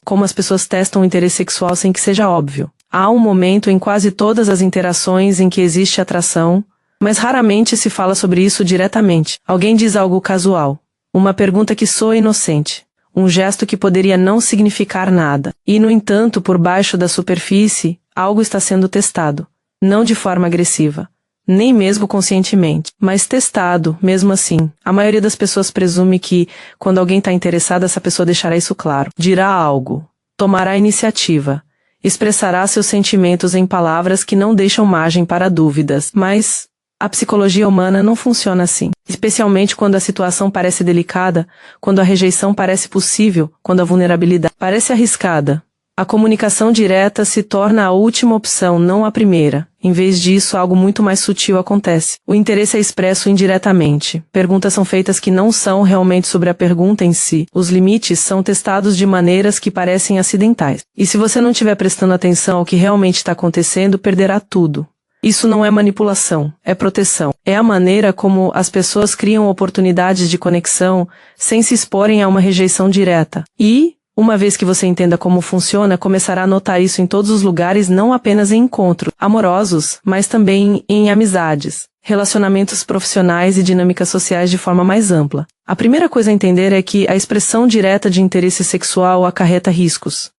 como as pessoas testam o interesse sexual sem que seja óbvio. Há um momento em quase todas as interações em que existe atração, mas raramente se fala sobre isso diretamente. Alguém diz algo casual, uma pergunta que soa inocente, um gesto que poderia não significar nada. E, no entanto, por baixo da superfície, algo está sendo testado. Não de forma agressiva, nem mesmo conscientemente, mas testado, mesmo assim. A maioria das pessoas presume que, quando alguém está interessado, essa pessoa deixará isso claro. Dirá algo, tomará iniciativa, expressará seus sentimentos em palavras que não deixam margem para dúvidas. Mas a psicologia humana não funciona assim. Especialmente quando a situação parece delicada, quando a rejeição parece possível, quando a vulnerabilidade parece arriscada. A comunicação direta se torna a última opção, não a primeira. Em vez disso, algo muito mais sutil acontece. O interesse é expresso indiretamente. Perguntas são feitas que não são realmente sobre a pergunta em si. Os limites são testados de maneiras que parecem acidentais. E se você não estiver prestando atenção ao que realmente está acontecendo, perderá tudo. Isso não é manipulação, é proteção. É a maneira como as pessoas criam oportunidades de conexão sem se exporem a uma rejeição direta. E, uma vez que você entenda como funciona, começará a notar isso em todos os lugares, não apenas em encontros amorosos, mas também em amizades, relacionamentos profissionais e dinâmicas sociais de forma mais ampla. A primeira coisa a entender é que a expressão direta de interesse sexual acarreta riscos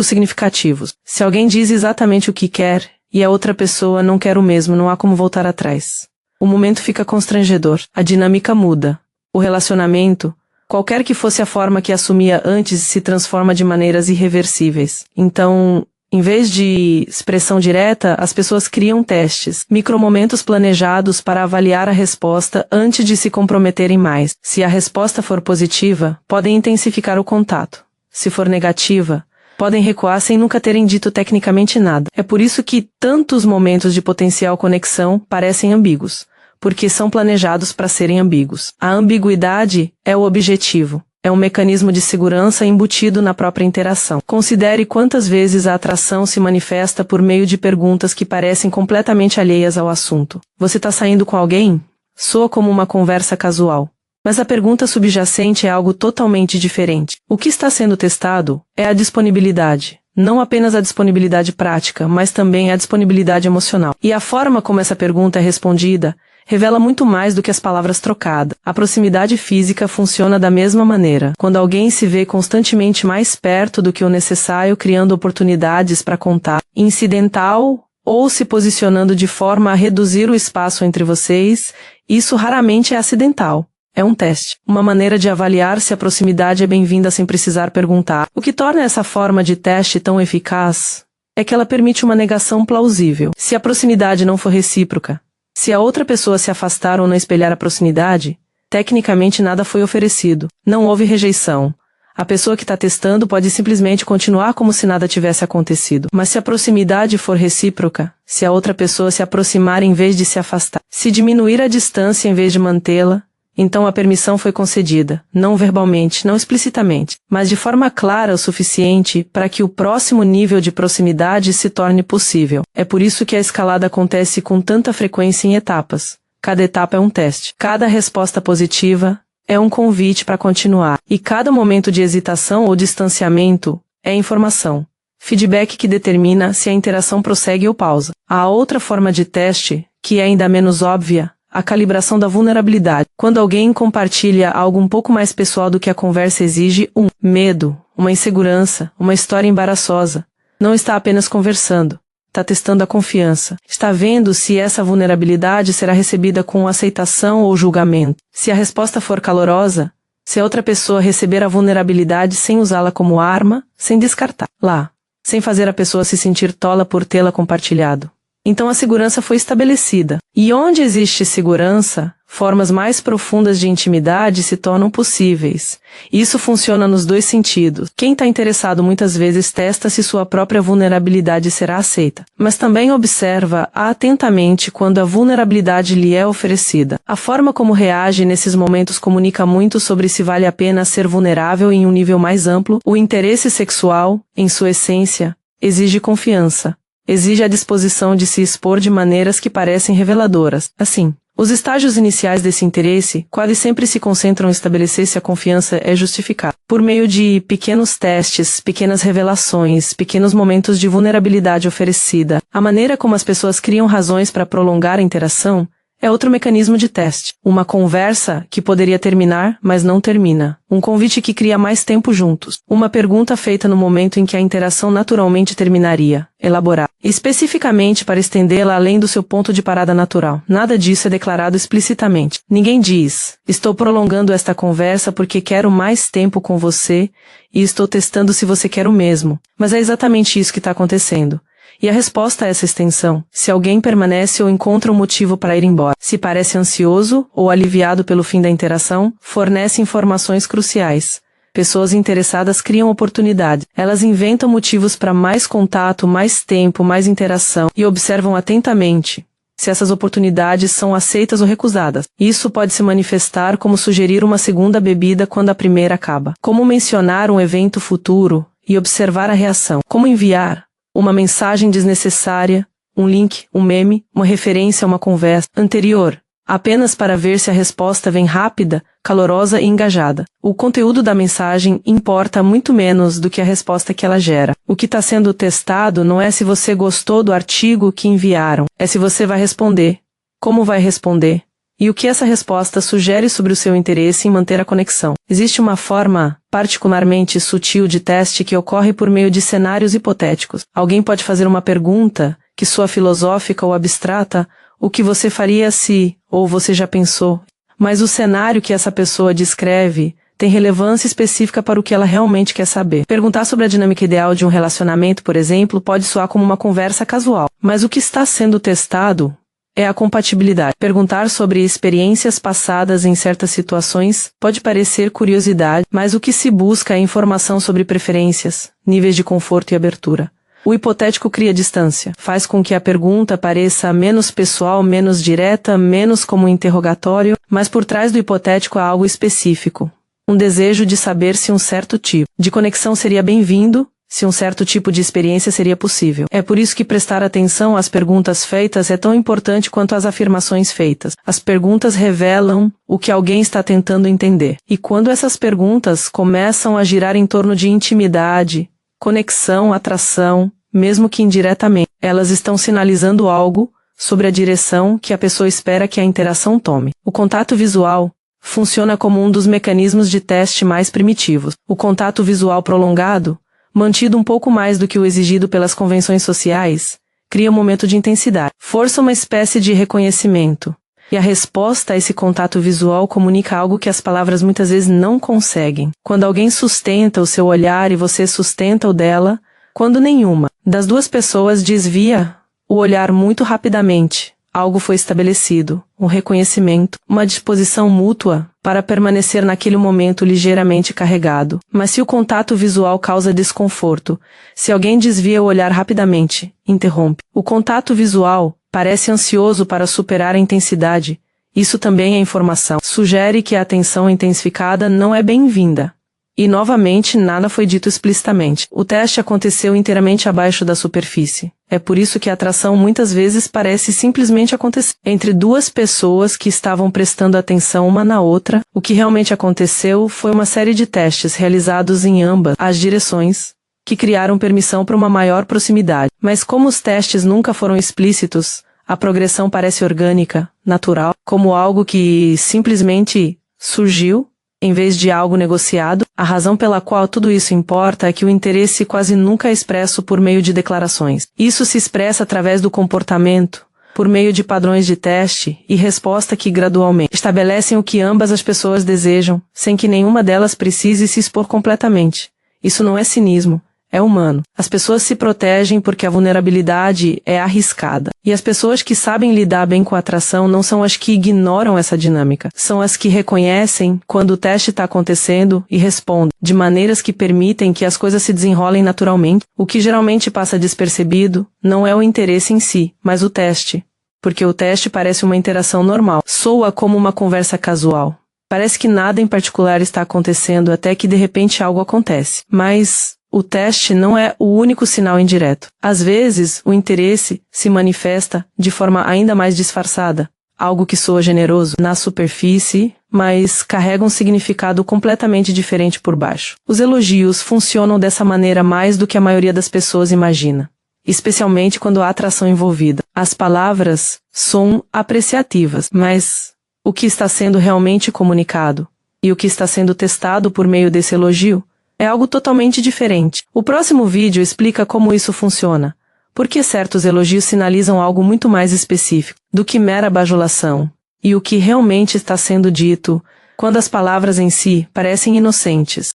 significativos. Se alguém diz exatamente o que quer, e a outra pessoa não quer o mesmo, não há como voltar atrás. O momento fica constrangedor, a dinâmica muda. O relacionamento, qualquer que fosse a forma que assumia antes, se transforma de maneiras irreversíveis. Então, em vez de expressão direta, as pessoas criam testes, micromomentos planejados para avaliar a resposta antes de se comprometerem mais. Se a resposta for positiva, podem intensificar o contato. Se for negativa, podem recuar sem nunca terem dito tecnicamente nada. É por isso que tantos momentos de potencial conexão parecem ambíguos, porque são planejados para serem ambíguos. A ambiguidade é o objetivo. É um mecanismo de segurança embutido na própria interação. Considere quantas vezes a atração se manifesta por meio de perguntas que parecem completamente alheias ao assunto. Você está saindo com alguém? Soa como uma conversa casual. Mas a pergunta subjacente é algo totalmente diferente. O que está sendo testado é a disponibilidade. Não apenas a disponibilidade prática, mas também a disponibilidade emocional. E a forma como essa pergunta é respondida revela muito mais do que as palavras trocadas. A proximidade física funciona da mesma maneira. Quando alguém se vê constantemente mais perto do que o necessário, criando oportunidades para contato incidental ou se posicionando de forma a reduzir o espaço entre vocês, isso raramente é acidental. É um teste, uma maneira de avaliar se a proximidade é bem-vinda sem precisar perguntar. O que torna essa forma de teste tão eficaz é que ela permite uma negação plausível. Se a proximidade não for recíproca, se a outra pessoa se afastar ou não espelhar a proximidade, tecnicamente nada foi oferecido. Não houve rejeição. A pessoa que está testando pode simplesmente continuar como se nada tivesse acontecido. Mas se a proximidade for recíproca, se a outra pessoa se aproximar em vez de se afastar, se diminuir a distância em vez de mantê-la, então a permissão foi concedida, não verbalmente, não explicitamente, mas de forma clara o suficiente para que o próximo nível de proximidade se torne possível. É por isso que a escalada acontece com tanta frequência em etapas. Cada etapa é um teste. Cada resposta positiva é um convite para continuar. E cada momento de hesitação ou distanciamento é informação. Feedback que determina se a interação prossegue ou pausa. Há outra forma de teste, que é ainda menos óbvia, a calibração da vulnerabilidade. Quando alguém compartilha algo um pouco mais pessoal do que a conversa exige, um medo, uma insegurança, uma história embaraçosa, não está apenas conversando, está testando a confiança. Está vendo se essa vulnerabilidade será recebida com aceitação ou julgamento. Se a resposta for calorosa, se a outra pessoa receber a vulnerabilidade sem usá-la como arma, sem descartá-la, sem fazer a pessoa se sentir tola por tê-la compartilhado. Então a segurança foi estabelecida. E onde existe segurança, formas mais profundas de intimidade se tornam possíveis. Isso funciona nos dois sentidos. Quem está interessado muitas vezes testa se sua própria vulnerabilidade será aceita, mas também observa atentamente quando a vulnerabilidade lhe é oferecida. A forma como reage nesses momentos comunica muito sobre se vale a pena ser vulnerável em um nível mais amplo. O interesse sexual, em sua essência, exige confiança. Exige a disposição de se expor de maneiras que parecem reveladoras. Assim, Os estágios iniciais desse interesse quase sempre se concentram em estabelecer se a confiança é justificada. Por meio de pequenos testes, pequenas revelações, pequenos momentos de vulnerabilidade oferecida, a maneira como as pessoas criam razões para prolongar a interação é outro mecanismo de teste. Uma conversa que poderia terminar, mas não termina. Um convite que cria mais tempo juntos. Uma pergunta feita no momento em que a interação naturalmente terminaria. Elaborar. Especificamente para estendê-la além do seu ponto de parada natural. Nada disso é declarado explicitamente. Ninguém diz, estou prolongando esta conversa porque quero mais tempo com você e estou testando se você quer o mesmo. Mas é exatamente isso que está acontecendo. E a resposta a essa extensão, se alguém permanece ou encontra um motivo para ir embora, se parece ansioso ou aliviado pelo fim da interação, fornece informações cruciais. Pessoas interessadas criam oportunidade. Elas inventam motivos para mais contato, mais tempo, mais interação e observam atentamente se essas oportunidades são aceitas ou recusadas. Isso pode se manifestar como sugerir uma segunda bebida quando a primeira acaba. Como mencionar um evento futuro e observar a reação. Como enviar uma mensagem desnecessária, um link, um meme, uma referência a uma conversa anterior, apenas para ver se a resposta vem rápida, calorosa e engajada. O conteúdo da mensagem importa muito menos do que a resposta que ela gera. O que está sendo testado não é se você gostou do artigo que enviaram, é se você vai responder, como vai responder, e o que essa resposta sugere sobre o seu interesse em manter a conexão. Existe uma forma particularmente sutil de teste que ocorre por meio de cenários hipotéticos. Alguém pode fazer uma pergunta que soa filosófica ou abstrata, o que você faria se, ou você já pensou. Mas o cenário que essa pessoa descreve tem relevância específica para o que ela realmente quer saber. Perguntar sobre a dinâmica ideal de um relacionamento, por exemplo, pode soar como uma conversa casual. Mas o que está sendo testado é a compatibilidade. Perguntar sobre experiências passadas em certas situações pode parecer curiosidade, mas o que se busca é informação sobre preferências, níveis de conforto e abertura. O hipotético cria distância, faz com que a pergunta pareça menos pessoal, menos direta, menos como um interrogatório, mas por trás do hipotético há algo específico. Um desejo de saber se um certo tipo de conexão seria bem-vindo, se um certo tipo de experiência seria possível. É por isso que prestar atenção às perguntas feitas é tão importante quanto às afirmações feitas. As perguntas revelam o que alguém está tentando entender. E quando essas perguntas começam a girar em torno de intimidade, conexão, atração, mesmo que indiretamente, elas estão sinalizando algo sobre a direção que a pessoa espera que a interação tome. O contato visual funciona como um dos mecanismos de teste mais primitivos. O contato visual prolongado, mantido um pouco mais do que o exigido pelas convenções sociais, cria um momento de intensidade, força uma espécie de reconhecimento, e a resposta a esse contato visual comunica algo que as palavras muitas vezes não conseguem. Quando alguém sustenta o seu olhar e você sustenta o dela, quando nenhuma das duas pessoas desvia o olhar muito rapidamente, algo foi estabelecido, um reconhecimento, uma disposição mútua para permanecer naquele momento ligeiramente carregado. Mas se o contato visual causa desconforto, se alguém desvia o olhar rapidamente, interrompe. O contato visual parece ansioso para superar a intensidade. Isso também é informação. Sugere que a atenção intensificada não é bem-vinda. E novamente nada foi dito explicitamente. O teste aconteceu inteiramente abaixo da superfície. É por isso que a atração muitas vezes parece simplesmente acontecer entre duas pessoas que estavam prestando atenção uma na outra. O que realmente aconteceu foi uma série de testes realizados em ambas as direções, que criaram permissão para uma maior proximidade. Mas como os testes nunca foram explícitos, a progressão parece orgânica, natural, como algo que simplesmente surgiu, em vez de algo negociado. A razão pela qual tudo isso importa é que o interesse quase nunca é expresso por meio de declarações. Isso se expressa através do comportamento, por meio de padrões de teste e resposta que gradualmente estabelecem o que ambas as pessoas desejam, sem que nenhuma delas precise se expor completamente. Isso não é cinismo. É humano. As pessoas se protegem porque a vulnerabilidade é arriscada. E as pessoas que sabem lidar bem com a atração não são as que ignoram essa dinâmica. São as que reconhecem quando o teste está acontecendo e respondem de maneiras que permitem que as coisas se desenrolem naturalmente. O que geralmente passa despercebido não é o interesse em si, mas o teste. Porque o teste parece uma interação normal. Soa como uma conversa casual. Parece que nada em particular está acontecendo até que de repente algo acontece. Mas o teste não é o único sinal indireto. Às vezes, o interesse se manifesta de forma ainda mais disfarçada. algo que soa generoso na superfície, mas carrega um significado completamente diferente por baixo. Os elogios funcionam dessa maneira mais do que a maioria das pessoas imagina, especialmente quando há atração envolvida. As palavras são apreciativas, mas o que está sendo realmente comunicado e o que está sendo testado por meio desse elogio é algo totalmente diferente. O próximo vídeo explica como isso funciona, porque certos elogios sinalizam algo muito mais específico do que mera bajulação, e o que realmente está sendo dito, quando as palavras em si parecem inocentes.